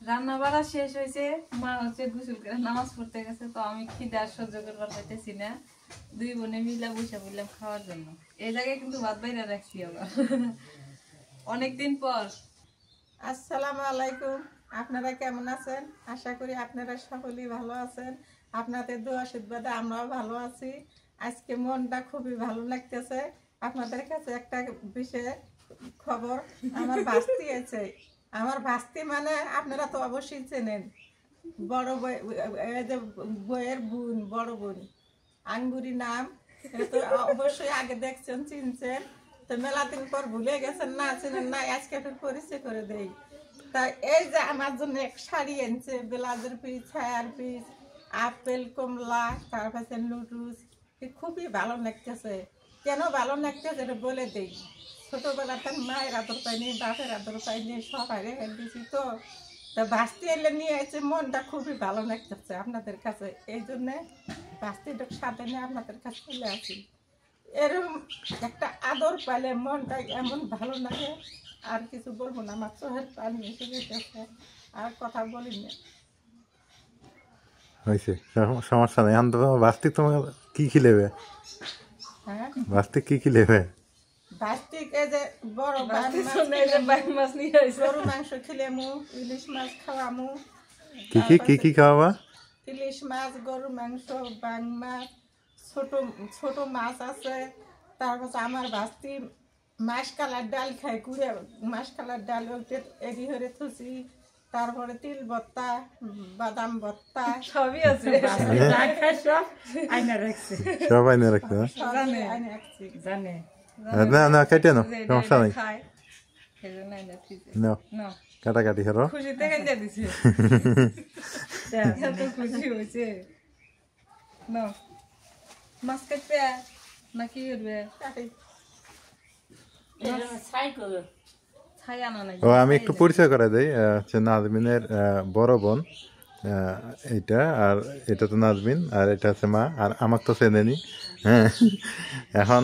রান্না বাড়া শেষ হয়েছে, মা হচ্ছে গোসল করে নামাজ পড়তে গেছে, তো আমি খিদে আর সহ্য করবার পাইতেছি না, দুই বোনে মিলে বসে বললাম খাওয়ার জন্য। এই জায়গায় কিন্তু ভাত বাইরে রাখছি আবার অনেকদিন পর। আসসালামু আলাইকুম, আপনারা কেমন আছেন? আশা করি আপনারা সকলেই ভালো আছেন। আপনাদের দোয়া আশীর্বাদে আমরাও ভালো আছি। আজকে মনটা খুবই ভালো লাগতেছে। আপনাদের কাছে একটা বিশেষ খবর, আমার ভাস্তি আছে। আমার ভাস্তি মানে আপনারা তো অবশ্যই চেনেন, বড় বই, এই যে বইয়ের বোন, বড় বোন আঙ্গুরি নাম। এটা তো অবশ্যই আগে দেখছেন, চিনছেন, তো মেলা দিন পর ভুলে গেছেন, না চিনেন না, আজকে একটু পরিচয় করে দেই। তা এই যে আমার জন্য এক শাড়ি এনেছে, ব্লাউজের পিস, ছায়ার পিস, আপেল, কমলা, তারপরে লুটুস, খুবই ভালো লাগতেছে। কেন ভালো লাগতেছে এটা বলে দেই। ছোটবেলাতে মায়ের আদর পাইনি, বাপের আদর পাইনি, সবাই রেখে দিয়েছি, তো তা ভাস্তি এলে নিয়ে এসে মনটা খুবই ভালো লাগতেছে আপনাদের কাছে। এই জন্যে ভাস্তিটা সাথে নিয়ে আপনাদের কাছে চলে আসি। এরকম একটা আদর পাইলে মনটা এমন ভালো লাগে, আর কিছু বলবো না, আমার চোখের পানি এসে যেতেছে, আর কথা বলি না। হয়েছে, সমস্যা নেই। এখন তোমার বাস্তিক তোমার কি কি নেবে? হ্যাঁ, বাস্তিক কি নেবে? ভাস্তিকে যে বড় মাছ নিয়ে আসছে। গরু মাংস খিলেমু, ইলিশ মাছ খাওয়ামু। কি খাওয়াবা? ইলিশ মাছ, গরু মাংস, বাং মাছ, ছোট ছোট মাছ আছে। তারপর আমার ভাস্তি মাসকালার ডাল খায়, কুড়ে মাসকালার ডাল ওইটা এদি হরে থুসি। তারপরে তিল ভর্তা, বাদাম ভর্তা, সবই আছে। সব আইনে রাখতে না? জানে। আইনে রাখছি। জানে না কেটে নাও, সমস্যা নেই। খায়, সেজন্য এনে ফ্রিজে। নাও, নাও, কাটাকাটি করো। খুশিতে খাইতে দিছে, এত খুশি হয়েছে। নাও, মাছ কাটবে না কি করবে? কাটি। ছাই আনা নাই। ও, আমি একটু পরিচয় করে দেই। হচ্ছে নাজমিনের বড় বোন এইটা, আর এটা তো নাজমিন, আর এটা হচ্ছে মা, আর আমার তো চেনেনি। হ্যাঁ, এখন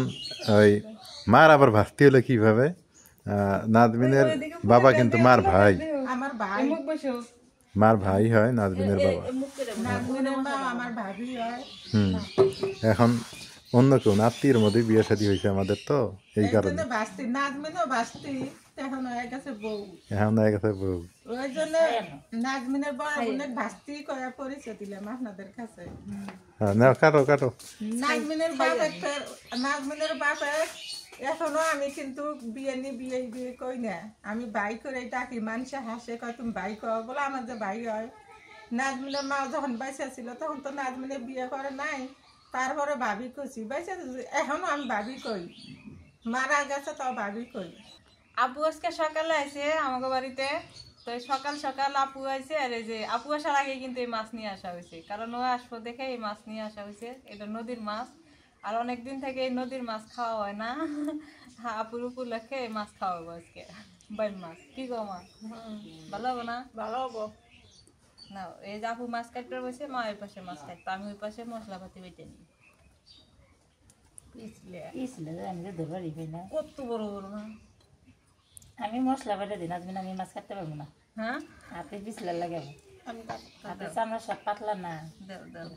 ওই মার আবার ভাস্তি হলো কিভাবে? নাজমিনের বাবা কিন্তু মার ভাই, আমার ভাই, মুখ বসো। মার ভাই হয় নাজমিনের বাবা। নাজমিনের মা আমার ভাবি হয়। এখন অন্য কেউ আত্মীয়ের মধ্যে বিয়ে শাদী হয়েছে আমাদের, তো এই এই কারণে জন্য বাস্তি, নাজমিনও বাস্তি, এখন হয়ে গেছে বউ। এখন হয়ে গেছে বউ। ওই জন্য নাজমিনের বড় বোনের ভাস্তি করে পরিচয় দিলাম আপনাদের কাছে। হ্যাঁ, নাও, কাটো কাটো। নাজমিনের বাপের নাজমিনের বাপের এখনো আমি কিন্তু বিয়ে কই না, আমি ভাই করে ডাকি। মানুষে হাসে, কয় তুমি ভাই কও, বলে আমার যে ভাই হয়। নাজমিনের মা যখন বাইসা ছিল তখন তো নাজমিনের বিয়ে করে নাই, তারপরে ভাবি কইছি, বাইসা এখনো আমি ভাবি কই, মারা গেছে তাও ভাবি কই। আপু আজকে সকালে আইছে আমাকে বাড়িতে, তো এই সকাল সকাল আপু আইছে, আর এই যে আপু আসার আগে কিন্তু এই মাছ নিয়ে আসা হয়েছে, কারণ ও আসবো দেখে এই মাছ নিয়ে আসা হয়েছে। এটা নদীর মাছ, আর অনেকদিন থেকে এই নদীর মাছ খাওয়া হয় না। আপুর উপলক্ষে এই মাছ খাওয়াবো আজকে, বাইম মাছ। কি গো মা, ভালো হবো না? ভালো হবো। না, এই যে আপু মাছ কাটতে বসে, মা ওই পাশে মাছ কাটতো, আমি ওই পাশে মশলাপাতি বেটে নিই। কত বড় বড় না। আমি মশলা বেটে দিই, নাজমিন আমি মাছ কাটতে পারবো না, হ্যাঁ, হাতে পিছলে লাগাবো, আমি হাতে চামড়া সব পাতলা না, দাও দাও।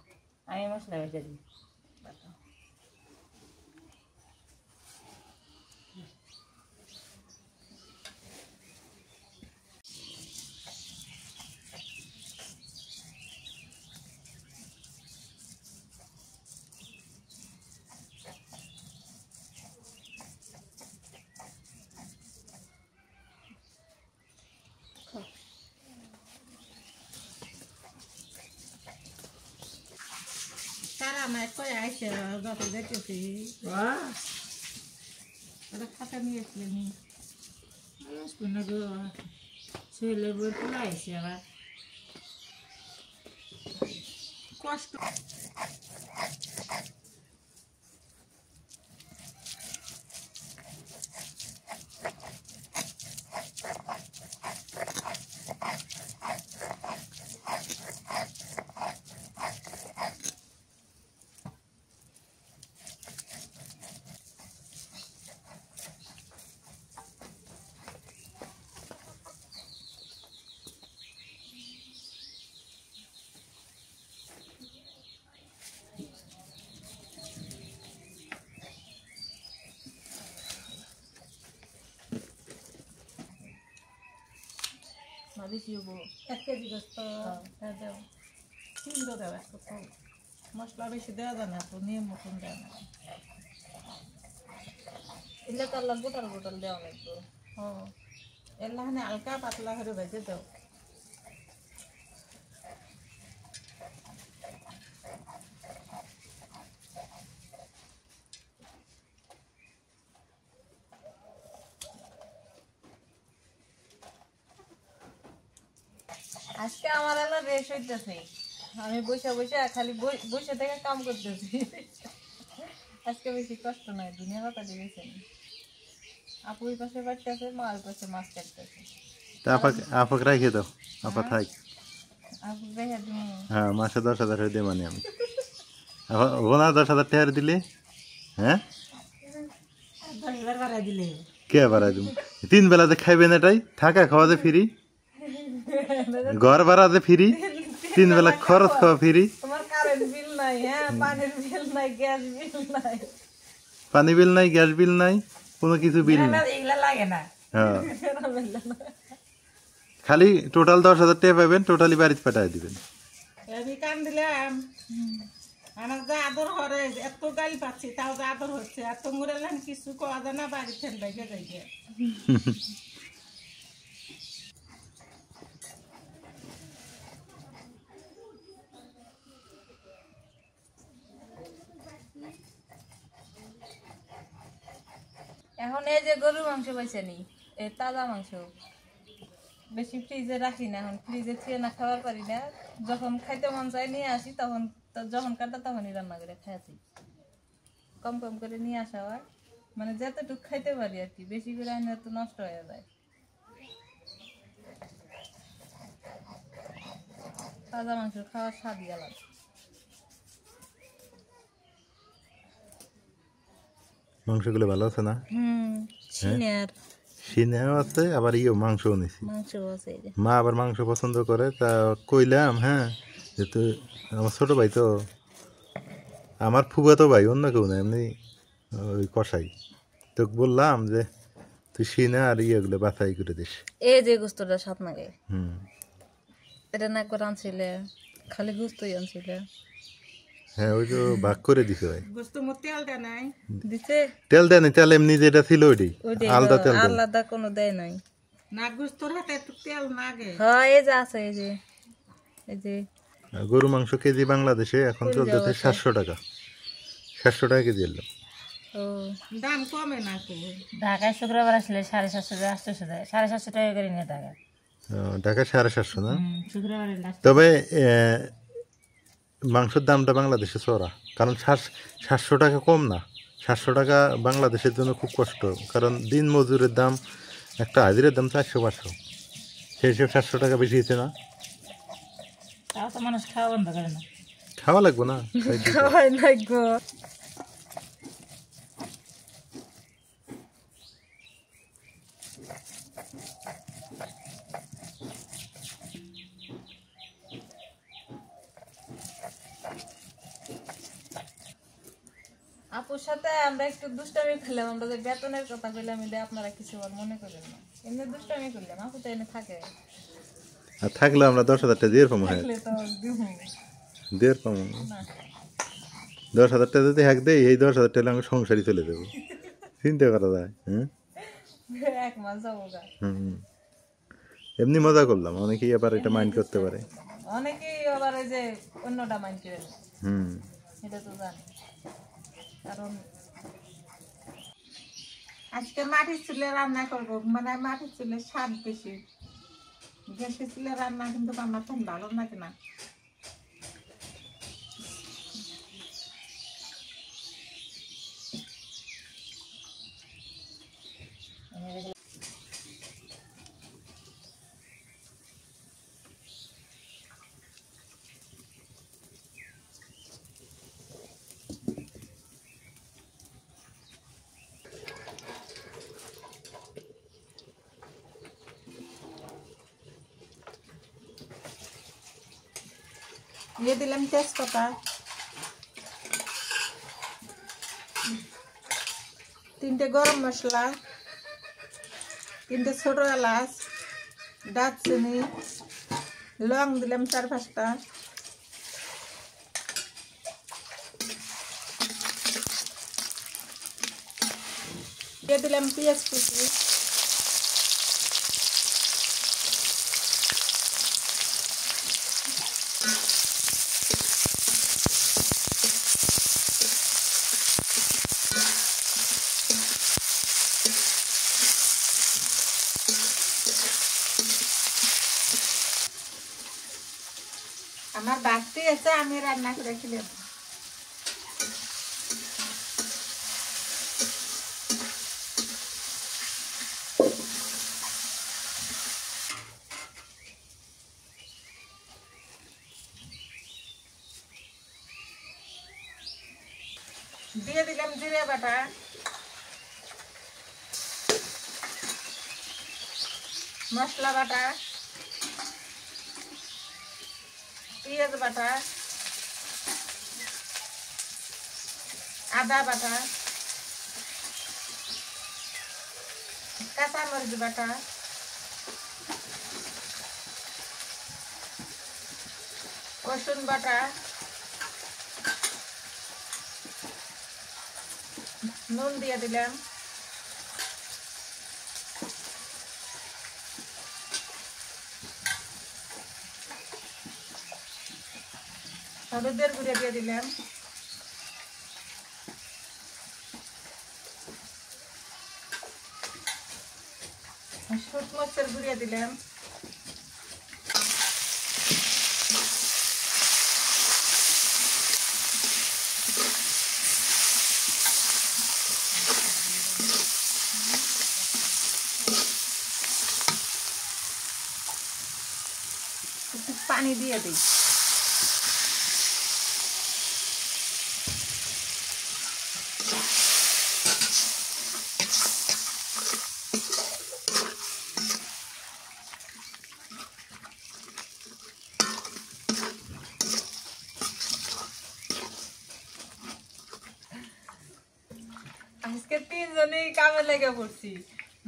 আমি মশলা বেটে দিই। তারা আমার কই আইছে, যত দেখতেছি ওটা খাতা নিয়ে এসেছিলেন। ছেলে বই পুলাইছে আবার কষ্ট। না বেশি হবো 1 কেজি গোস্ত দাও 3 দাও একটু কম মশলা বেশি দেওয়া যায় না তো নিয়ম মতন দেওয়া না এলে তো আল্লাহ গোটাল গোটাল দেওয়া লাগবে ও এলাহানে হালকা পাতলা করে ভেজে দাও আজকে আমার এলা রেশ হইতেছে আমি বসে বসে খালি বসে থেকে কাম করতেছি আজকে বেশি কষ্ট নয় দুনিয়া কথা দিয়েছে আপু ওই পাশে বাড়তেছে মা ওই পাশে মাছ কাটতেছে তা আপাকে রাখে দাও আপা থাক আপু রেখে দিন হ্যাঁ মাসে 10,000 দিয়ে মানে আমি ওনা 10,000 টাকা দিলে হ্যাঁ 10,000 বাড়াই দিলে কে বাড়াই দিব 3 বেলাতে খাইবেন এটাই থাকা খাওয়াতে ফ্রি ঘর ভাড়াতে ফ্রি 3 বেলা খরচ খাওয়া ফ্রি তোমার কারেন্ট বিল নাই হ্যাঁ পানির বিল নাই গ্যাস বিল নাই পানি বিল নাই গ্যাস বিল নাই কোনো কিছু বিল নাই এগুলা লাগে না হ্যাঁ খালি টোটাল 10,000 টাকা পাবেন টোটালি বাড়িতে পাঠিয়ে দিবেন আমি কান দিলাম আমার যা আদর করে এত গালি পাচ্ছি তাও যা আদর হচ্ছে এত মুড়ালেন কিছু কোয়া যায় না বাড়ি ঠেলে যাইগে এখন এই যে গরুর মাংস পাইছে নি এই তাজা মাংস বেশি ফ্রিজে রাখি না এখন ফ্রিজে ছিঁড়ে না খাবার পারি না যখন খাইতে মন চায় নিয়ে আসি তখন যখন কাটা তখনই রান্না করে খাইছি কম কম করে নিয়ে আসা হয় মানে যতটুকু খাইতে পারি আর কি বেশি করে আনলে তো নষ্ট হয়ে যায় তাজা মাংস খাওয়ার স্বাদই আলাদা মাংসগুলো ভালো আছে না সিনিয়র সিনেও আছে আবার মাংসও নিছি মাংস আছে এই যে মা আবার মাংস পছন্দ করে তা কইলাম হ্যাঁ যেহেতু আমার ছোট ভাই তো আমার ফুফাতো ভাই অন্য কেউ না এমনি ওই কষাই তো বললাম যে তুই সিনে আর ইয়েগুলো বাছাই করে দিস এই যে গোস্তটা সাত নাগে হুম এটা না একবার আনছিলে খালি গোস্তই আনছিলে হ্যাঁ ওই তো ভাগ করে দিছে ভাই গোস্ত মো তেল দেয় নাই দিছে তেল দেয়নি তেল এমনি যেটা ছিল ওইটাই আলাদা তেল দেয় আলাদা কোনো দেয় নাই না গোস্তর হাতে একটু তেল নাগে হ্যাঁ এই যে আছে এই যে গরু মাংস কেজি বাংলাদেশে এখন চলতেছে 700 টাকা 700 টাকা কেজি এলো ও দাম কমে না তো ঢাকায় শুক্রবার আসলে 750 800 দেয় 750 টাকা করে নিয়ে ঢাকা ঢাকা 750 না শুক্রবারে লাস্ট তবে মাংসের দামটা বাংলাদেশে চড়া কারণ 700 টাকা কম না 700 টাকা বাংলাদেশের জন্য খুব কষ্ট কারণ দিন মজুরের দাম একটা হাজিরের দাম 400-500 সেই হিসেবে 700 টাকা বেশি হয়েছে না তাও তো মানুষ খাওয়া বন্ধ করে না খাওয়া লাগবে না খাওয়াই নাই গো আপুর সাথে আমরা একটু দুষ্টামি করলাম আমরা যে বেতনের কথা কইলাম এটা আপনারা কিছু আর মনে করেন না এমনি দুষ্টামি করলাম আপু তো এনে থাকে আর থাকলে আমরা 10,000 টাকা দিয়ে পাবো হ্যাঁ থাকলে তো দিবো দিয়ে পাবো না 10,000 টাকা যদি হ্যাক দেয় এই 10,000 টাকা আমি সংসারই চলে যাবো চিন্তা করা যায় হ্যাঁ এক মাস যাবো গা হুম এমনি মজা করলাম অনেকেই আবার এটা মাইন্ড করতে পারে অনেকেই আবার ওই যে অন্যটা মাইন্ড করে নেয়। হুম এটা তো জানি কারণ আজকে মাটির চুলে রান্না করবো মানে মাটির চুলে স্বাদ বেশি গ্যাসের চুলে রান্না কিন্তু আমার তো ভালো লাগে না দিয়ে দিলাম তেজপাতা 3টে গরম মশলা 3টে ছোট এলাচ দারচিনি, লং দিলাম 4-5টা, দিয়ে দিলাম পেঁয়াজ কুচি, আমার বাড়তি আছে, আমি রান্না করে খেলাম। দিয়ে দিলাম জিরে বাটা, মশলা বাটা, পেঁয়াজ বাটা, আদা বাটা, কাঁচা মরিচ বাটা, রসুন বাটা, নুন দিয়ে দিলাম, হলুদের গুঁড়ো দিয়ে দিলাম, শুকনো মরিচের গুঁড়ো দিলাম, একটু পানি দিয়ে দিই। আজকে 3 জনেই কামে লেগে পড়ছি।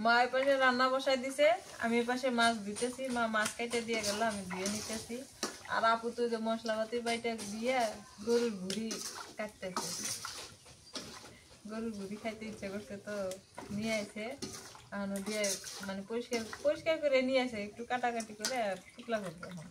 মা এই পাশে রান্না বসাই দিছে, আমি এই পাশে মাছ দিতেছি, মা মাছ কেটে দিয়ে গেল, আমি ধুয়ে নিতেছি। আর আপু তো যে মশলাপাতি বাইটা দিয়ে গরুর ভুড়ি কাটতেছে। গরুর ভুড়ি খাইতে ইচ্ছে করছে তো নিয়ে আসে, দিয়ে মানে পরিষ্কার পরিষ্কার করে নিয়ে আসে, একটু কাটাকাটি করে টুকলা করবো এখন।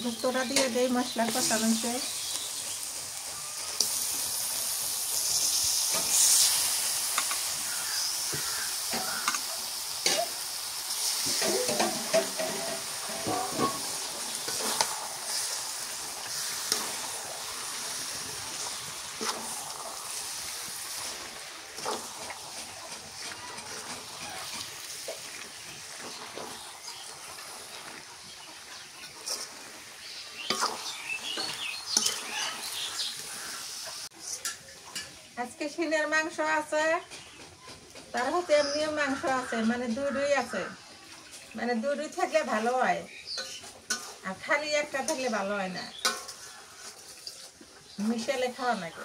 গোস্তটা দিয়ে দেই মশলা কষানোতে। আজকে সিনের মাংস আছে, তার হাতে এমনিও মাংস আছে, মানে দুই আছে, মানে দুই থাকলে ভালো হয়, আর খালি একটা থাকলে ভালো হয় না, মিশালে খাওয়া নাকি।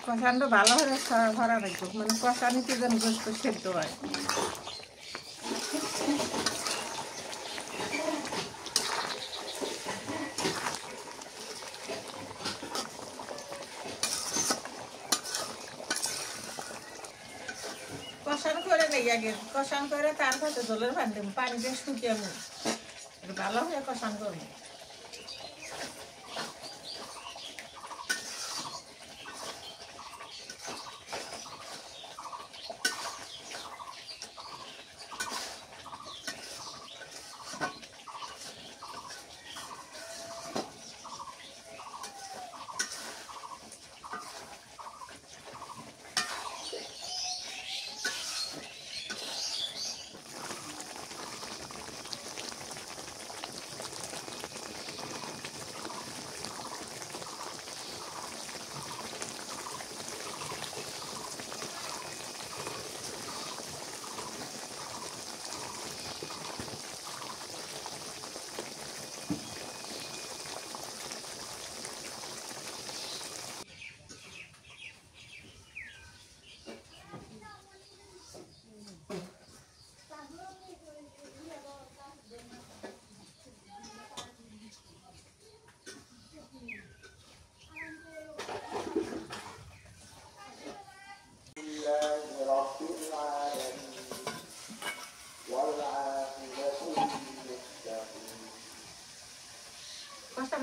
কষানটা ভালো হলে ভরা রাখবো, মানে কষানিতে যেন গোস্ত সেদ্ধ হয়। কষান করে নেই আগে, কষান করে তারপর জলের পানি দেবো, পানি দিয়ে শুকিয়ে নেব, ভালো হয়ে কষান করবো।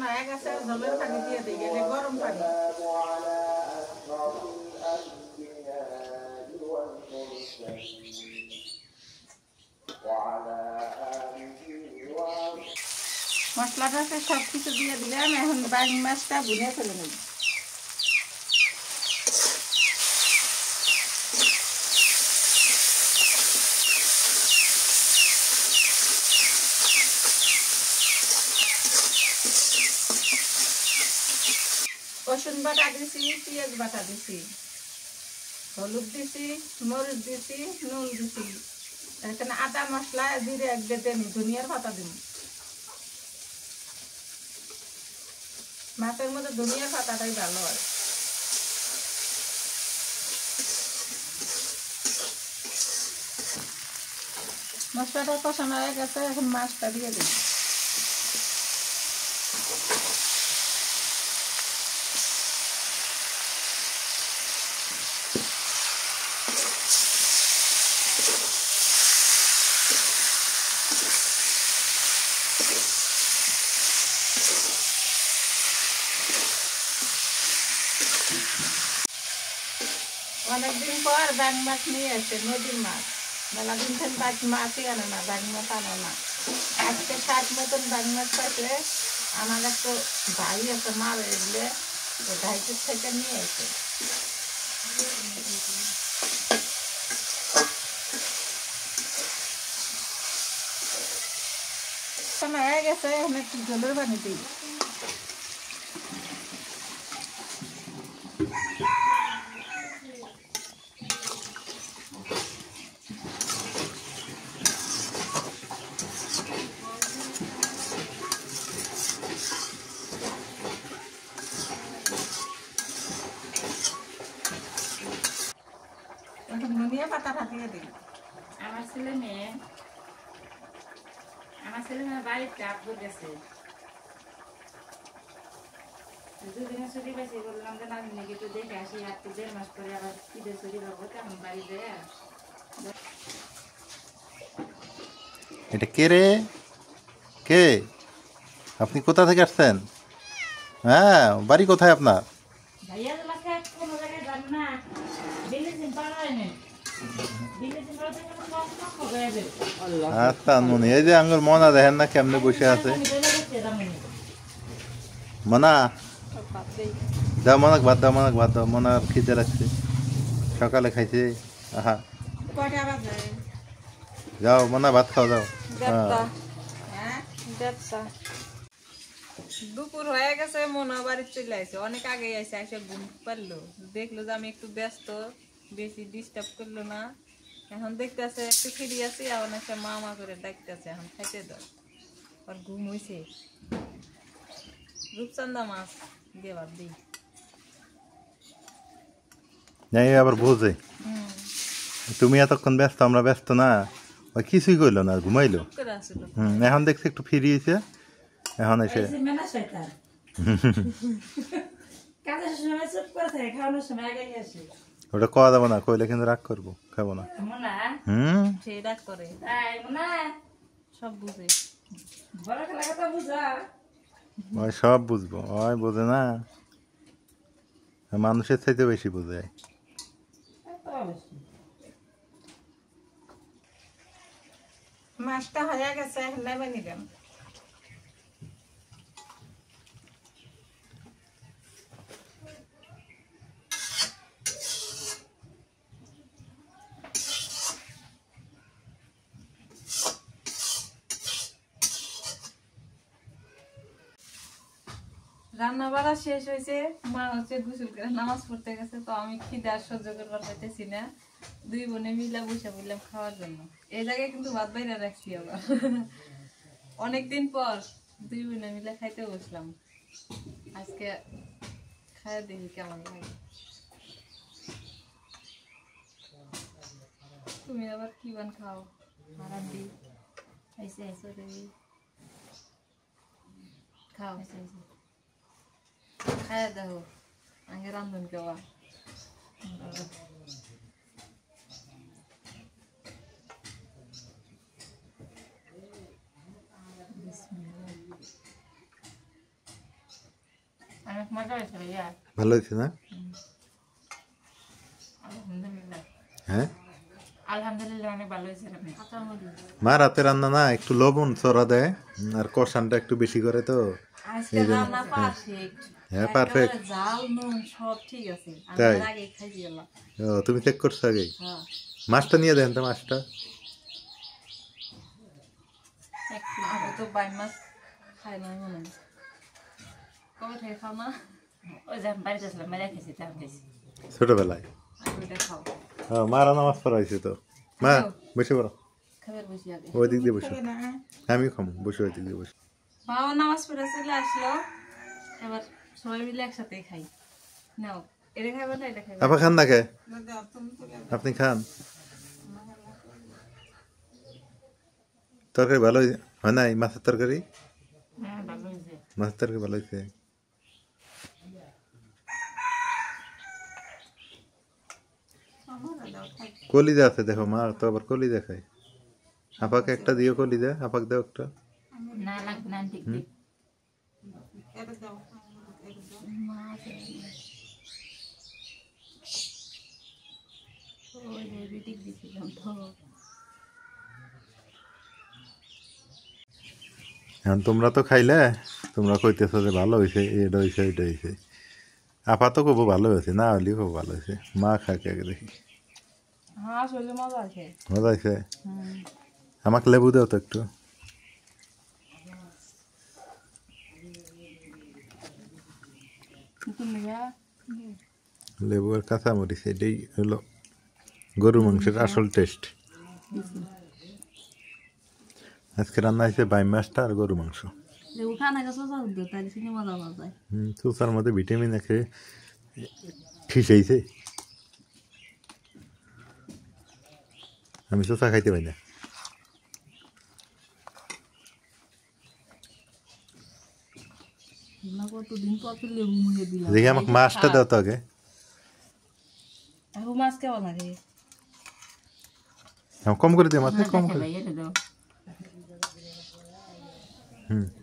হয়ে গেছে, জলের পানি দিয়ে দিই, এটা গরম পানি। মশলাটাকে সব কিছু দিয়ে দিলাম, এখন বাইং মাছটা ভুনে ফেলে নেব। রসুন বাটা দিছি, পেঁয়াজ বাটা দিছি, হলুদ দিছি, মরিচ দিছি, নুন দিছি, এখানে আদা মশলা জিরে এক দিয়ে দেন, ধনিয়ার পাতা দিন। মাছের মধ্যে ধনিয়ার পাতাটাই ভালো হয়। মশলাটা কষানো হয়ে গেছে, এখন মাছটা দিয়ে দিই। অনেকদিন পর ব্যাং মাছ নিয়ে এসে, নদীর মাছ। মেলা দিন থেকে মাছই আনে না, ব্যাং মাছ আনে না। আজকে 60 মতন ব্যাং মাছ পাইছে। আমার একটা ভাই আছে, মার এগুলো ভাইটির থেকে নিয়ে এসে। হয়ে গেছে, এখন একটু জলের পানি দিই। ধনিয়া পাতা দিয়ে দিই। আমার ছেলে মেয়ে বাড়িতে আব্বু গেছে, দুদিনের ছুটি পাইছি, বললাম যে আমি নাকি একটু দেখে আসি, আর তো 1.5 মাস পরে আবার ঈদের ছুটি পাবো, তেমন বাড়ি যায়। এটা কে রে? কে? আপনি কোথা থেকে আসছেন? হ্যাঁ, বাড়ি কোথায় আপনার? ভাইয়া তোমাকে কোনো জায়গায় যান না, বিলেজিং পাড়ায় নেই, বিলেজিং পাড়াতে কোনো কষ্ট হবে। আচ্ছা মনে, এই যে আঙ্গুর মনা দেখেন না কেমনে বসে আছে। মনা দাও, মনাক ভাত দাও, মনাক ভাত দাও, মনার খিদে লাগছে, সকালে খাইছে। আহা, কয়টা বাজে? যাও মনা ভাত খাও, যাও। হ্যাঁ, দুপুর হয়ে গেছে, মনে বাড়ি চলে আসে, অনেক আগে আসে, এসে ঘুম পারলো, দেখলো যে আমি একটু ব্যস্ত, বেশি ডিস্টার্ব করলো না। এখন দেখতেছে একটু ফিরি আছি, এখন একটা মামা করে ডাকতেছে, এখন খাইতে দাও। আর ঘুম হয়েছে, রূপচান্দা মাছ দিয়ে ভাত দিই। যাই আবার বোঝে তুমি এতক্ষণ ব্যস্ত, আমরা ব্যস্ত না, ওই কিছুই করলো না, ঘুমাইলো। চুপ করে আসিল। এখন দেখছি একটু ফিরিয়েছে, এখন এসে কাজের সময় চুপ করে থাকে, খাওয়ানোর সময় আগে আসে। ওটা খাওয়া যাবো না, কইলে কিন্তু রাগ করবো, খাবো না। মোনা, সে ডাক করে, তাই মোনা, সব বুঝে। বড় খেলা কথা বুঝা। ওই সব বুঝবো, ওই বোঝে না, মানুষের চাইতে বেশি বোঝে। মাছটা হয়ে গেছে, এখন নেমে নিলাম। রান্না বাড়া শেষ হয়েছে, মা হচ্ছে গোসল করে নামাজ পড়তে গেছে, তো আমি খিদে আর সহ্য করবার পাইতেছি না, দুই বোনে মিলা বসে বললাম খাওয়ার জন্য। এই জায়গায় কিন্তু ভাত বাইরে রাখছি আবার অনেকদিন পর দুই বোনে মিলে খাইতে বসলাম। আজকে খাই দেখি কেমন লাগে। তুমি আবার কি বান খাও? মারান্দি আইসে আইসে দেবি, খাও, আইসে আইসে খাইয়া দেখো আগে রান্ধন কেবা। অনেক মজা হয়েছে ভাইয়া ভালো হয়েছে না? আলহামদুলিল্লাহ হ্যাঁ, আলহামদুলিল্লাহ অনেক ভালো হয়েছে আপনি মা রাতে রান্না না একটু লবণ চড়া দেয় আর কষানটা একটু বেশি করে তো। আজকে রান্না পারফেক্ট হ্যাঁ, পারফেক্ট। জাল নুন সব ঠিক আছে তাই? আমি আগে খাই গেলাম। ও, তুমি চেক করছো আগে? হ্যাঁ মাছটা নিয়ে দেন তো, মাছটা। আমি তো বাই মাছ খাই না মনে হয়। কবে থেকে খাও না? ওই যে আমি বাড়িতে আসলাম মেরে খেয়েছি তার খেয়েছি ছোটবেলায় আমি ওইটা খাও মারা নামাজ পড়াইছে তো। মা বসে পড়ো, খাবার বসি আগে। ওই দিক দিয়ে বসো। খাবে না? আমিও খাবো, বসে ওই দিক দিয়ে বসে। বাবা নামাজ পড়ে চলে আসলো, এবার সবাই মিলে একসাথে খাই। নাও এটা খাইবে না এটা খাইবে? আপা খান না কে? দাও, তুমি তুলে দাও। আপনি খান। তরকারি ভালো হয় নাই? মাছের তরকারি? হ্যাঁ ভালো হয়েছে মাছের তরকারি ভালো হয়েছে। আমারও দাও, খাই। কলিজা আছে দেখো, মা তো আবার কলিজা খায়। আপাকে একটা দিও কলিজা, আপাকে দাও একটা। না লাগবে না ঠিক ঠিক এটা দাও, এটা দাও। ওই যে বিটিক দিছিলাম তো। এখন তোমরা তো খাইলে, তোমরা কইতেছো যে ভালো হয়েছে, এটা হয়েছে এটা হয়েছে। আপা তো খুব ভালো হয়েছে, না হলেও খুব ভালো হয়েছে। মা খাকে আগে দেখি। হ্যাঁ আসলে মজা আছে। মজা হয়েছে? আমাকে লেবু দাও তো একটু। লেবু আর কাঁচামরিচ, এটাই হলো গরু মাংসের আসল টেস্ট। আজকে রান্না হয়েছে বাই মাছটা আর গরু মাংস। লেবু খানা গেছে তো তাই সিনে মজা মজা। চুচার মধ্যে ভিটামিন আছে, ঠিসাইছে। আমি চুচা খাইতে পাই না। কতদিন পর তো লেবু মুখে দিলাম। দেখি আমাকে মাছটা দাও তো আগে। এখন মাছ কেমন লাগে? কম করে দিও, মাছটা কম করে। ভাইয়া দাও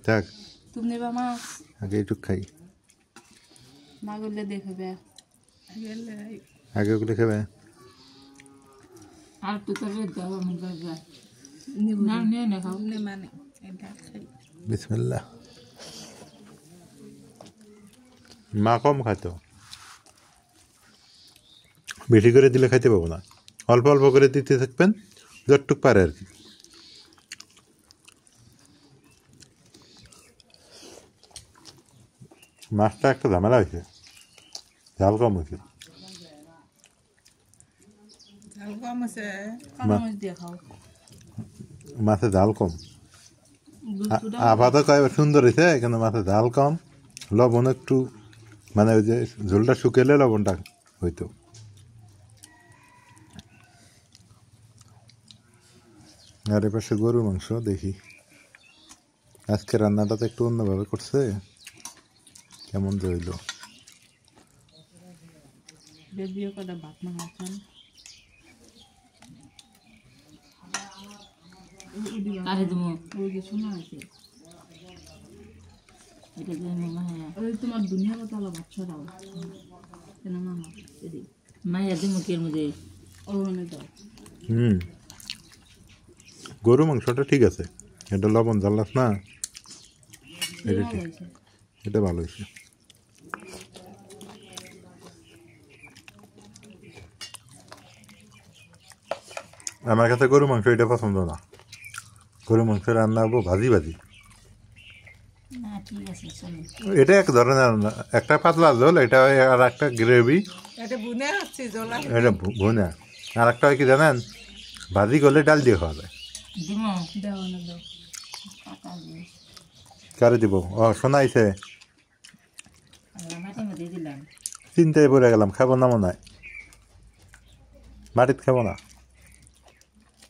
থাক, তুমি নেবা মাছ আগে একটু খাই। না করলে দেখবে আগে ওগুলো খাবে। আর তো করে দাও আমি দাও না নিয়ে না খাও মানে এটা খাই। বিসমিল্লাহ। মা কম খাইতো, বেশি করে দিলে খাইতে পাবো না। অল্প অল্প করে দিতে থাকবেন, যতটুক পারে আর কি। মাছটা একটা ঝামেলা হয়েছে, ঝাল কম হয়েছে। ঝাল কম আছে। কাঁচামরিচ দিয়ে খাও। মাছে ঝাল কম। আপাতত কয় সুন্দর হয়েছে, কিন্তু মাছে ঝাল কম, লবণ একটু, মানে ওই যে ঝোলটা শুকেলে লবণটা হইতো। আর এপাশে গরু মাংস দেখি। আজকে রান্নাটা তো একটু অন্যভাবে করছে, কেমন যে হইলো। দিয়ে কটা ভাত না খাচ্ছেন কারে দেবো ওই যে শোনা আছে এটা দিয়ে মা হ্যাঁ ওই তোমার দুনিয়া কথা হলো বাচ্চারাও কেন না এদিক মায়ের দেবো কের মধ্যে ওখানে দাও। গরু মাংসটা ঠিক আছে, এটা লবণ জ্বালাস না, এটা ঠিক, এটা ভালো হয়েছে। আমার কাছে গরু মাংস এটা পছন্দ না। গরু মাংস রান্না হবো ভাজি ভাজি, না ঠিক আছে চলো এটা এক ধরনের রান্না। একটা পাতলা ঝোল, এটা হয়, আর একটা গ্রেভি, এটা বুনে হচ্ছে জলা। এটা ভুনা। আর একটা হয় কি জানেন, ভাজি করলে ডাল দিয়ে খাওয়া যায়। দিমো দেওয়া না দাও কাকা দিয়ে কারে দিব? ও শোনাইছে, মাটির মধ্যে দিলাম চিন্তায় পড়ে গেলাম, খাবো না মনে হয়, মাটিত খাবো না।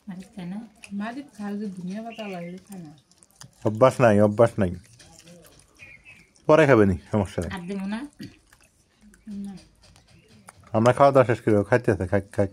মাটির খায় না মাটির খাল যে ধুনিয়া পাতা লাগলে খায় না। অভ্যাস নাই, অভ্যাস নাই, পরে খাবে নি, সমস্যা নেই। আর দেবো না আমরা খাওয়া দাওয়া শেষ করি, খাইতে আছে, খাই খাই।